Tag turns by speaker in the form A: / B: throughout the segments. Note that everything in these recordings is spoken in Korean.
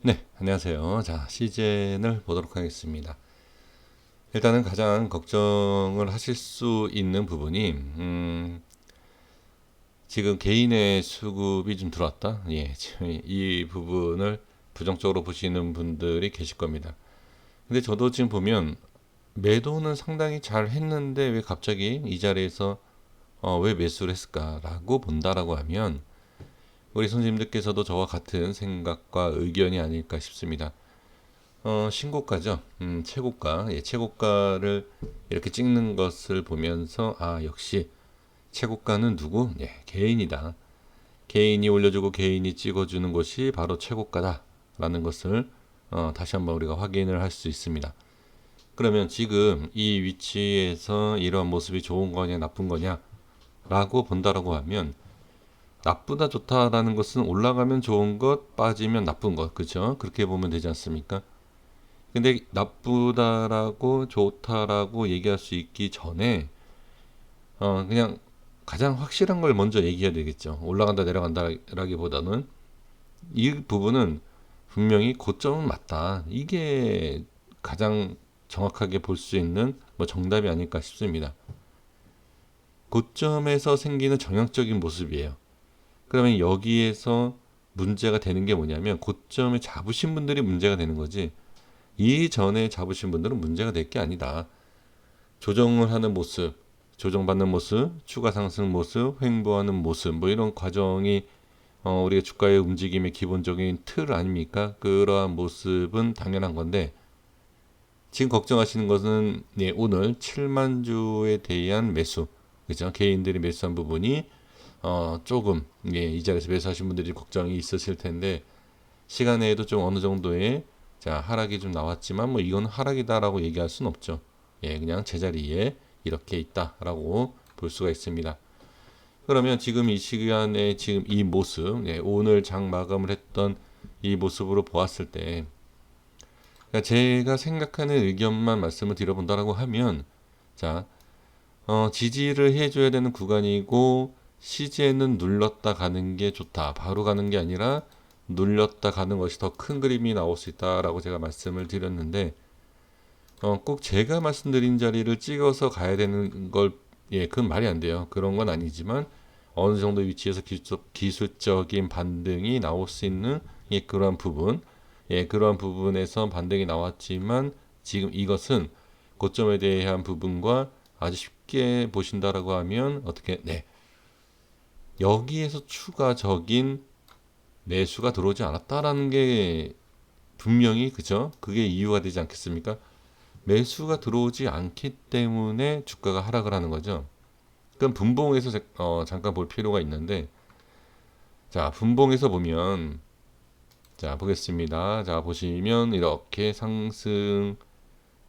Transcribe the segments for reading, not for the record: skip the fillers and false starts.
A: 네, 안녕하세요. 자, 시즌을 보도록 하겠습니다. 일단은 가장 걱정을 하실 수 있는 부분이, 지금 개인의 수급이 좀 들어왔다. 예, 지금 이 부분을 부정적으로 보시는 분들이 계실 겁니다. 근데 저도 지금 보면 매도는 상당히 잘 했는데 왜 갑자기 이 자리에서 왜 매수를 했을까라고 본다라고 하면 우리 선생님들께서도 저와 같은 생각과 의견이 아닐까 싶습니다. 신고가죠. 최고가. 예, 최고가를 이렇게 찍는 것을 보면서, 아, 역시 최고가는 누구? 예, 개인이다. 개인이 올려주고 개인이 찍어주는 것이 바로 최고가다. 라는 것을 다시 한번 우리가 확인을 할 수 있습니다. 그러면 지금 이 위치에서 이러한 모습이 좋은 거냐, 나쁜 거냐, 라고 본다라고 하면, 나쁘다, 좋다라는 것은 올라가면 좋은 것, 빠지면 나쁜 것. 그죠? 그렇게 보면 되지 않습니까? 근데 나쁘다라고 좋다라고 얘기할 수 있기 전에 그냥 가장 확실한 걸 먼저 얘기해야 되겠죠. 올라간다 내려간다라기보다는 이 부분은 분명히 고점은 맞다. 이게 가장 정확하게 볼 수 있는 뭐 정답이 아닐까 싶습니다. 고점에서 생기는 정형적인 모습이에요. 그러면 여기에서 문제가 되는 게 뭐냐면 고점을 잡으신 분들이 문제가 되는 거지, 이전에 잡으신 분들은 문제가 될 게 아니다. 조정을 하는 모습, 조정받는 모습, 추가 상승 모습, 횡보하는 모습, 뭐 이런 과정이 우리가 주가의 움직임의 기본적인 틀 아닙니까? 그러한 모습은 당연한 건데, 지금 걱정하시는 것은 네, 오늘 7만 주에 대한 매수, 그죠? 개인들이 매수한 부분이 조금, 예, 이 자리에서 매수하신 분들이 걱정이 있으실 텐데, 시간에도 좀 어느 정도의 자 하락이 좀 나왔지만 뭐 이건 하락이다라고 얘기할 수는 없죠. 예, 그냥 제자리에 이렇게 있다라고 볼 수가 있습니다. 그러면 지금 이 시간에 지금 이 모습, 예, 오늘 장 마감을 했던 이 모습으로 보았을 때, 그러니까 제가 생각하는 의견만 말씀을 드려본다라고 하면, 자, 지지를 해줘야 되는 구간이고 시제는 눌렀다 가는 게 좋다. 바로 가는 게 아니라 눌렸다 가는 것이 더 큰 그림이 나올 수 있다라고 제가 말씀을 드렸는데, 꼭 제가 말씀드린 자리를 찍어서 가야 되는 걸, 예, 그건 말이 안 돼요. 그런 건 아니지만 어느 정도 위치에서 기술적인 반등이 나올 수 있는, 예, 그러한 부분, 예, 그러한 부분에서 반등이 나왔지만 지금 이것은 고점에 대한 부분과 아주 쉽게 보신다라고 하면 어떻게, 네, 여기에서 추가적인 매수가 들어오지 않았다라는 게 분명히, 그죠? 그게 이유가 되지 않겠습니까? 매수가 들어오지 않기 때문에 주가가 하락을 하는 거죠. 그럼 분봉에서 잠깐 볼 필요가 있는데, 자, 분봉에서 보면, 자, 보겠습니다. 자, 보시면 이렇게 상승,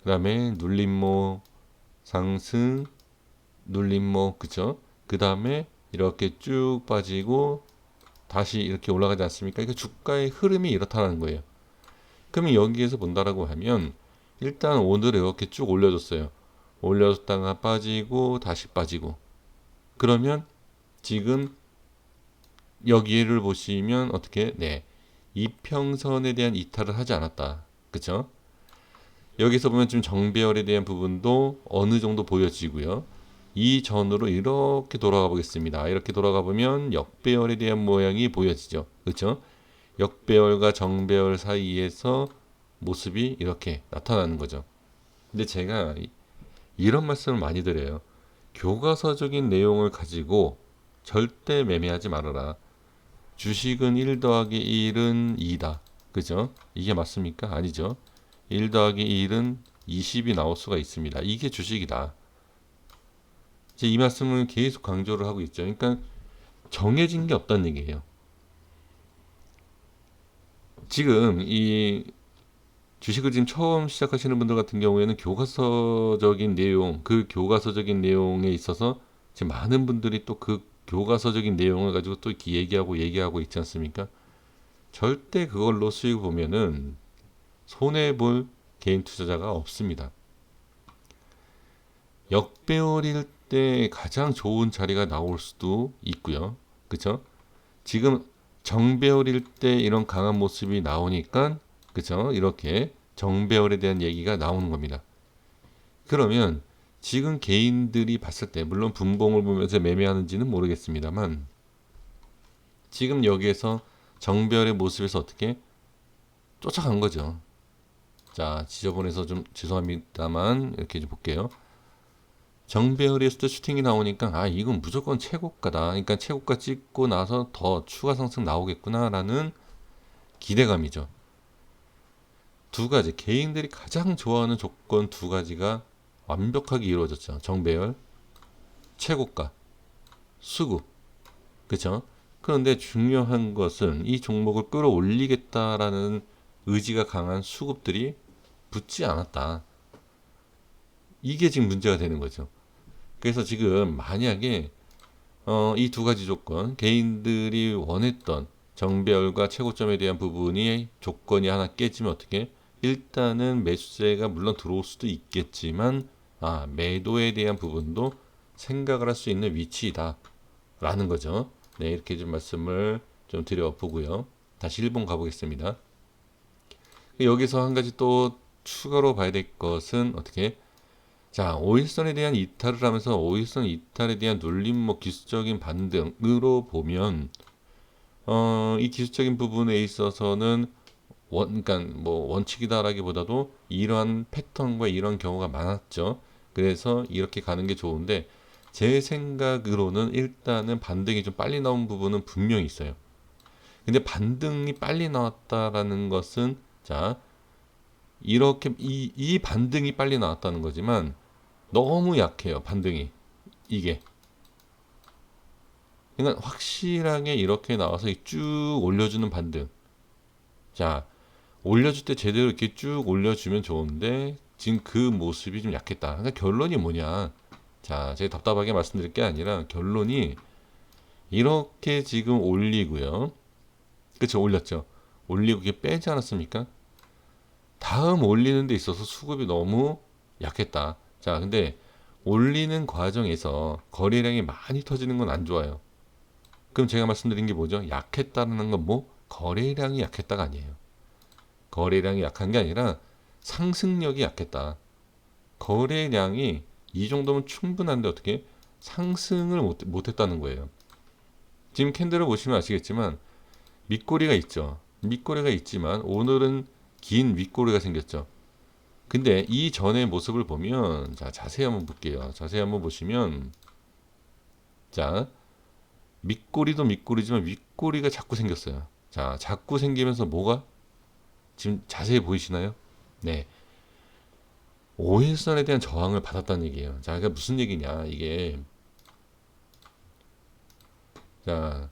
A: 그다음에 눌림목, 상승, 눌림목, 그죠? 그다음에 이렇게 쭉 빠지고 다시 이렇게 올라가지 않습니까? 그러니까 주가의 흐름이 이렇다는 거예요. 그러면 여기에서 본다라고 하면 일단 오늘 이렇게 쭉 올려줬어요. 올려줬다가 빠지고 다시 빠지고, 그러면 지금 여기를 보시면 어떻게, 네, 이평선에 대한 이탈을 하지 않았다. 그쵸? 여기서 보면 지금 정배열에 대한 부분도 어느 정도 보여지고요. 이 전으로 이렇게 돌아가 보겠습니다. 이렇게 돌아가 보면 역배열에 대한 모양이 보여지죠. 그렇죠? 역배열과 정배열 사이에서 모습이 이렇게 나타나는 거죠. 근데 제가 이런 말씀을 많이 드려요. 교과서적인 내용을 가지고 절대 매매하지 말아라. 주식은 1 더하기 1은 2다. 그죠? 이게 맞습니까? 아니죠. 1 더하기 1은 20이 나올 수가 있습니다. 이게 주식이다. 이제 이 말씀을 계속 강조를 하고 있죠. 그러니까 정해진 게 없다는 얘기예요. 지금 이 주식을 지금 처음 시작하시는 분들 같은 경우에는 교과서적인 내용, 그 교과서적인 내용에 있어서 지금 많은 분들이 또 그 교과서적인 내용을 가지고 또 이렇게 얘기하고 있지 않습니까? 절대 그걸로 수익 보면은 손해볼 개인 투자자가 없습니다. 역배열일 때 가장 좋은 자리가 나올 수도 있고요. 그쵸? 지금 정배열일 때 이런 강한 모습이 나오니까 그쵸? 이렇게 정배열에 대한 얘기가 나오는 겁니다. 그러면 지금 개인들이 봤을 때, 물론 분봉을 보면서 매매하는지는 모르겠습니다만, 지금 여기에서 정배열의 모습에서 어떻게 쫓아간 거죠. 자, 지저분해서 좀 죄송합니다만 이렇게 좀 볼게요. 정배열이었을 때 슈팅이 나오니까 아 이건 무조건 최고가다. 그러니까 최고가 찍고 나서 더 추가 상승 나오겠구나라는 기대감이죠. 두 가지 개인들이 가장 좋아하는 조건 두 가지가 완벽하게 이루어졌죠. 정배열, 최고가, 수급. 그렇죠? 그런데 중요한 것은 이 종목을 끌어올리겠다라는 의지가 강한 수급들이 붙지 않았다. 이게 지금 문제가 되는 거죠. 그래서 지금 만약에 이 두 가지 조건, 개인들이 원했던 정배열과 최고점에 대한 부분이 조건이 하나 깨지면 어떻게? 일단은 매수세가 물론 들어올 수도 있겠지만 매도에 대한 부분도 생각을 할 수 있는 위치이다 라는 거죠. 네, 이렇게 좀 말씀을 좀 드려보고요. 다시 일본 가보겠습니다. 여기서 한 가지 또 추가로 봐야 될 것은 어떻게? 자, 오일선에 대한 이탈을 하면서 오일선 이탈에 대한 눌림, 기술적인 반등으로 보면 이 기술적인 부분에 있어서는 그러니까 원칙이다라기보다도 이러한 패턴과 이런 경우가 많았죠. 그래서 이렇게 가는 게 좋은데 제 생각으로는 일단은 반등이 좀 빨리 나온 부분은 분명히 있어요. 근데 반등이 빨리 나왔다라는 것은 자 이렇게 이 반등이 빨리 나왔다는 거지만 너무 약해요. 반등이 이게 그러니까 확실하게 이렇게 나와서 쭉 올려주는 반등. 자 올려줄 때 제대로 이렇게 쭉 올려주면 좋은데 지금 그 모습이 좀 약했다. 그러니까 결론이 뭐냐? 자 제가 답답하게 말씀드릴 게 아니라 결론이 이렇게 지금 올리고요. 그쵸 올렸죠. 올리고 이게 빼지 않았습니까? 다음 올리는 데 있어서 수급이 너무 약했다. 자, 근데 올리는 과정에서 거래량이 많이 터지는 건 안 좋아요. 그럼 제가 말씀드린 게 뭐죠? 약했다는 건 뭐? 거래량이 약했다가 아니에요. 거래량이 약한 게 아니라 상승력이 약했다. 거래량이 이 정도면 충분한데 어떻게 상승을 못했다는 거예요. 지금 캔들을 보시면 아시겠지만 밑꼬리가 있죠. 밑꼬리가 있지만 오늘은 긴 윗꼬리가 생겼죠. 근데 이 전의 모습을 보면 자 자세히 한번 볼게요. 자세히 한번 보시면 자 밑꼬리도 밑꼬리지만 윗꼬리가 자꾸 생겼어요. 자 자꾸 생기면서 뭐가 지금 자세히 보이시나요? 네. 5일선에 대한 저항을 받았다는 얘기예요. 자, 그게 무슨 얘기냐? 이게 자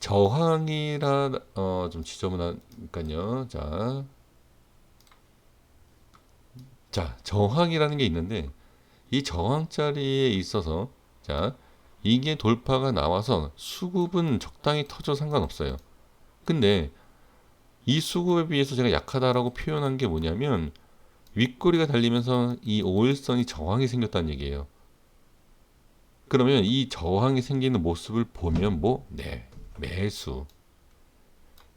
A: 저항이라 좀 지저분하니까요. 자 저항이라는 게 있는데 이 저항 자리에 있어서 자 이게 돌파가 나와서 수급은 적당히 터져 상관없어요. 근데 이 수급에 비해서 제가 약하다라고 표현한 게 뭐냐면 윗꼬리가 달리면서 이 5일선이 저항이 생겼다는 얘기예요. 그러면 이 저항이 생기는 모습을 보면 뭐? 네,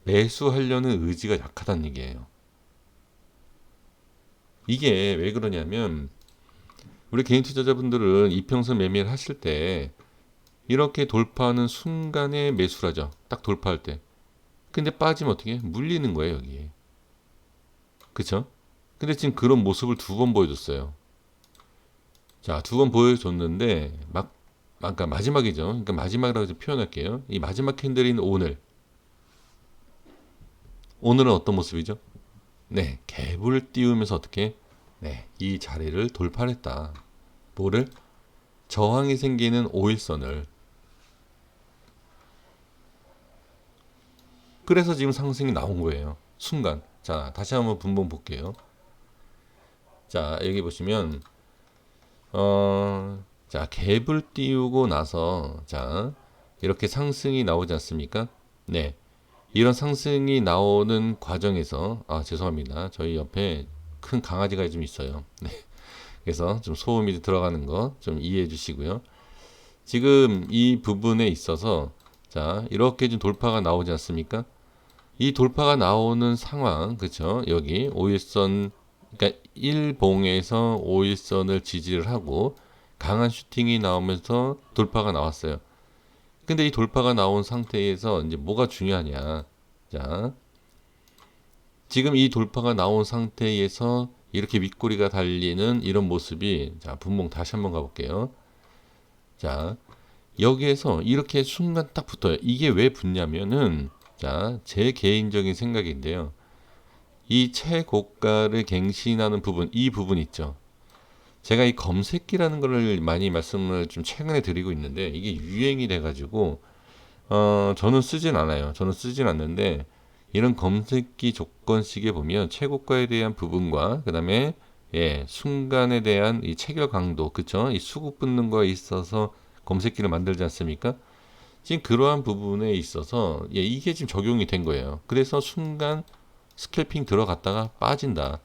A: 매수하려는 의지가 약하다는 얘기예요. 이게 왜 그러냐면 우리 개인 투자자분들은 이평선 매매를 하실 때 이렇게 돌파하는 순간에 매수를 하죠. 딱 돌파할 때. 근데 빠지면 어떻게? 물리는 거예요, 여기에. 그쵸? 근데 지금 그런 모습을 두 번 보여줬어요. 자, 두 번 보여줬는데, 그러니까 마지막이죠. 그러니까 마지막이라고 표현할게요. 이 마지막 캔들인 오늘. 오늘은 어떤 모습이죠? 네, 갭을 띄우면서 어떻게? 네, 이 자리를 돌파했다. 뭐를? 저항이 생기는 5일선을. 그래서 지금 상승이 나온 거예요. 순간. 자, 다시 한번 분봉 볼게요. 자, 여기 보시면 자, 갭을 띄우고 나서 자, 이렇게 상승이 나오지 않습니까? 네. 이런 상승이 나오는 과정에서 죄송합니다. 저희 옆에 큰 강아지가 좀 있어요. 네. 그래서 좀 소음이 들어가는 거 좀 이해해 주시고요. 지금 이 부분에 있어서 자, 이렇게 좀 돌파가 나오지 않습니까? 이 돌파가 나오는 상황, 그쵸? 여기 5일선, 그러니까 일봉에서 5일선을 지지를 하고 강한 슈팅이 나오면서 돌파가 나왔어요. 근데 이 돌파가 나온 상태에서 이제 뭐가 중요하냐? 자, 지금 이 돌파가 나온 상태에서 이렇게 윗꼬리가 달리는 이런 모습이, 자, 분봉 다시 한번 가볼게요. 자, 여기에서 이렇게 순간 딱 붙어요. 이게 왜 붙냐면은, 자, 제 개인적인 생각인데요. 이 최고가를 갱신하는 부분, 이 부분 있죠. 제가 이 검색기라는 거를 많이 말씀을 좀 최근에 드리고 있는데, 이게 유행이 돼가지고, 저는 쓰진 않아요. 저는 쓰진 않는데, 이런 검색기 조건식에 보면 최고가에 대한 부분과, 그 다음에, 예, 순간에 대한 이 체결 강도, 그쵸? 이 수급 붙는 거에 있어서 검색기를 만들지 않습니까? 지금 그러한 부분에 있어서, 예, 이게 지금 적용이 된 거예요. 그래서 순간 스캘핑 들어갔다가 빠진다.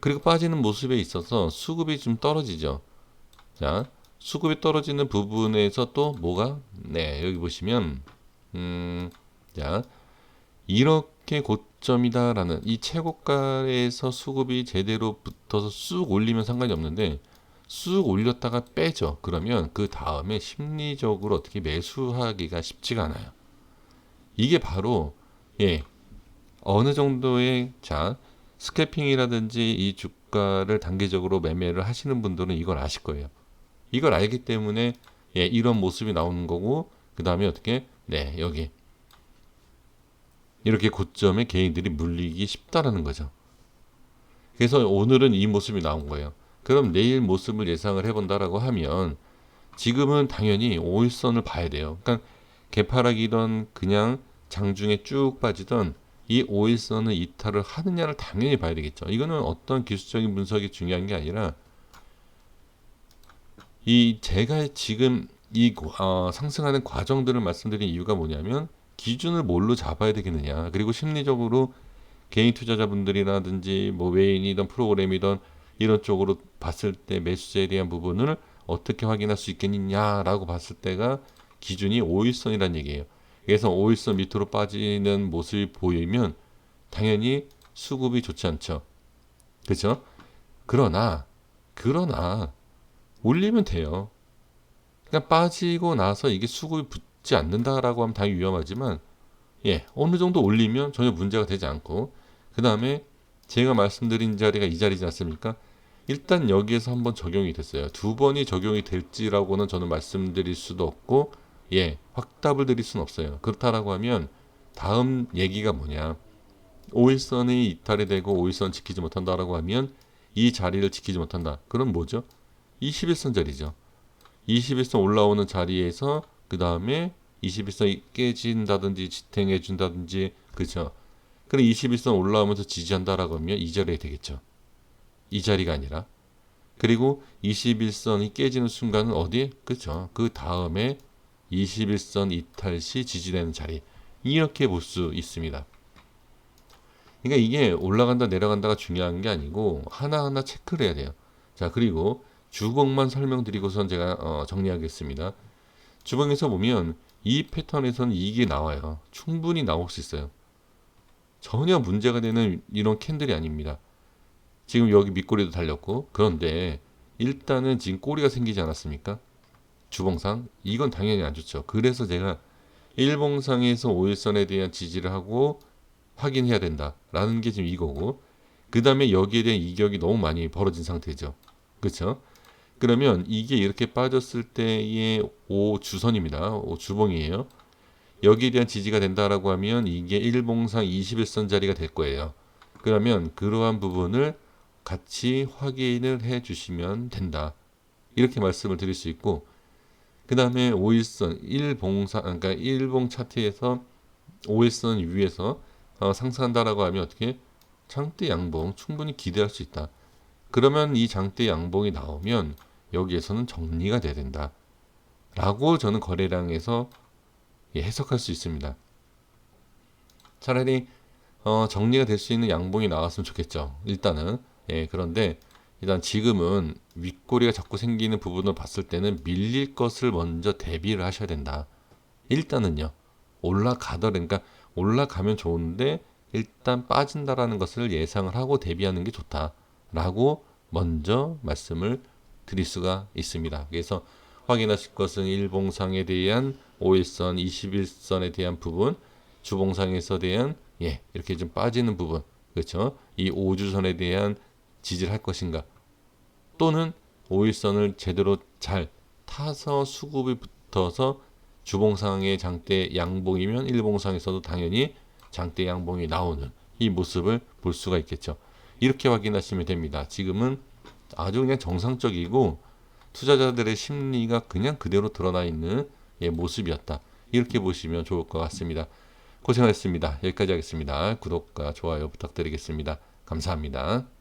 A: 그리고 빠지는 모습에 있어서 수급이 좀 떨어지죠. 자, 수급이 떨어지는 부분에서 또 뭐가? 네, 여기 보시면, 자, 이렇게 고점이다라는 이 최고가에서 수급이 제대로 붙어서 쑥 올리면 상관이 없는데, 쑥 올렸다가 빼죠. 그러면 그 다음에 심리적으로 어떻게 매수하기가 쉽지가 않아요. 이게 바로, 예, 어느 정도의, 자, 스캐핑이라든지 이 주가를 단기적으로 매매를 하시는 분들은 이걸 아실 거예요. 이걸 알기 때문에, 예, 이런 모습이 나오는 거고, 그 다음에 어떻게, 네, 여기 이렇게 고점에 개인들이 물리기 쉽다라는 거죠. 그래서 오늘은 이 모습이 나온 거예요. 그럼 내일 모습을 예상을 해본다라고 하면 지금은 당연히 5일선을 봐야 돼요. 그러니까 개파락이던 그냥 장중에 쭉 빠지던 이 5일선을 이탈을 하느냐를 당연히 봐야 되겠죠. 이거는 어떤 기술적인 분석이 중요한 게 아니라 이 제가 지금 이 상승하는 과정들을 말씀드린 이유가 뭐냐면 기준을 뭘로 잡아야 되겠느냐. 그리고 심리적으로 개인 투자자분들이라든지 뭐 외인이든 프로그램이든 이런 쪽으로 봤을 때 매수세에 대한 부분을 어떻게 확인할 수 있겠느냐라고 봤을 때가 기준이 5일선이라는 얘기예요. 그래서 5일선 밑으로 빠지는 모습이 보이면 당연히 수급이 좋지 않죠. 그렇죠? 그러나 올리면 돼요. 그러니까 빠지고 나서 이게 수급이 붙지 않는다라고 하면 당연히 위험하지만, 예, 어느 정도 올리면 전혀 문제가 되지 않고, 그 다음에 제가 말씀드린 자리가 이 자리지 않습니까? 일단 여기에서 한번 적용이 됐어요. 두 번이 적용이 될지라고는 저는 말씀드릴 수도 없고, 예, 확답을 드릴 수는 없어요. 그렇다라고 하면 다음 얘기가 뭐냐? 5일선이 이탈이 되고 5일선 지키지 못한다라고 하면 이 자리를 지키지 못한다. 그럼 뭐죠? 21선 자리죠. 21선 올라오는 자리에서 그 다음에 21선이 깨진다든지 지탱해 준다든지, 그렇죠. 그럼 21선 올라오면서 지지한다라고 하면 이 자리에 되겠죠. 이 자리가 아니라. 그리고 21선이 깨지는 순간은 어디에? 그렇죠. 그 다음에 21선 이탈 시 지지되는 자리. 이렇게 볼 수 있습니다. 그러니까 이게 올라간다 내려간다가 중요한 게 아니고 하나하나 체크를 해야 돼요. 자, 그리고 주봉만 설명드리고선 제가 정리하겠습니다. 주봉에서 보면 이 패턴에서는 이게 나와요. 충분히 나올 수 있어요. 전혀 문제가 되는 이런 캔들이 아닙니다. 지금 여기 밑꼬리도 달렸고, 그런데 일단은 지금 꼬리가 생기지 않았습니까? 주봉상. 이건 당연히 안 좋죠. 그래서 제가 일봉상에서 5일선에 대한 지지를 하고 확인해야 된다라는 게 지금 이거고, 그 다음에 여기에 대한 이격이 너무 많이 벌어진 상태죠. 그렇죠? 그러면 이게 이렇게 빠졌을 때의 5주선입니다. 5주봉이에요. 여기에 대한 지지가 된다라고 하면 이게 일봉상 21선 자리가 될 거예요. 그러면 그러한 부분을 같이 확인을 해 주시면 된다. 이렇게 말씀을 드릴 수 있고, 그 다음에 5일선, 그러니까 일봉 차트에서 5일선 위에서 상승한다라고 하면 어떻게? 장대 양봉 충분히 기대할 수 있다. 그러면 이 장대 양봉이 나오면 여기에서는 정리가 돼야 된다. 라고 저는 거래량에서 해석할 수 있습니다. 차라리 정리가 될 수 있는 양봉이 나왔으면 좋겠죠. 일단은. 예, 그런데 일단 지금은 윗꼬리가 자꾸 생기는 부분을 봤을 때는 밀릴 것을 먼저 대비를 하셔야 된다. 일단은요. 그러니까 올라가면 좋은데 일단 빠진다라는 것을 예상을 하고 대비하는 게 좋다라고 먼저 말씀을 드릴 수가 있습니다. 그래서 확인하실 것은 일봉상에 대한 5일선, 21선에 대한 부분, 주봉상에서 대한 이렇게 좀 빠지는 부분, 그렇죠? 이 5주선에 대한 지지를 할 것인가, 또는 5일선을 제대로 잘 타서 수급이 붙어서 주봉상의 장대 양봉이면 일봉상에서도 당연히 장대 양봉이 나오는 이 모습을 볼 수가 있겠죠. 이렇게 확인하시면 됩니다. 지금은 아주 그냥 정상적이고 투자자들의 심리가 그냥 그대로 드러나 있는 모습이었다. 이렇게 보시면 좋을 것 같습니다. 고생하셨습니다. 여기까지 하겠습니다. 구독과 좋아요 부탁드리겠습니다. 감사합니다.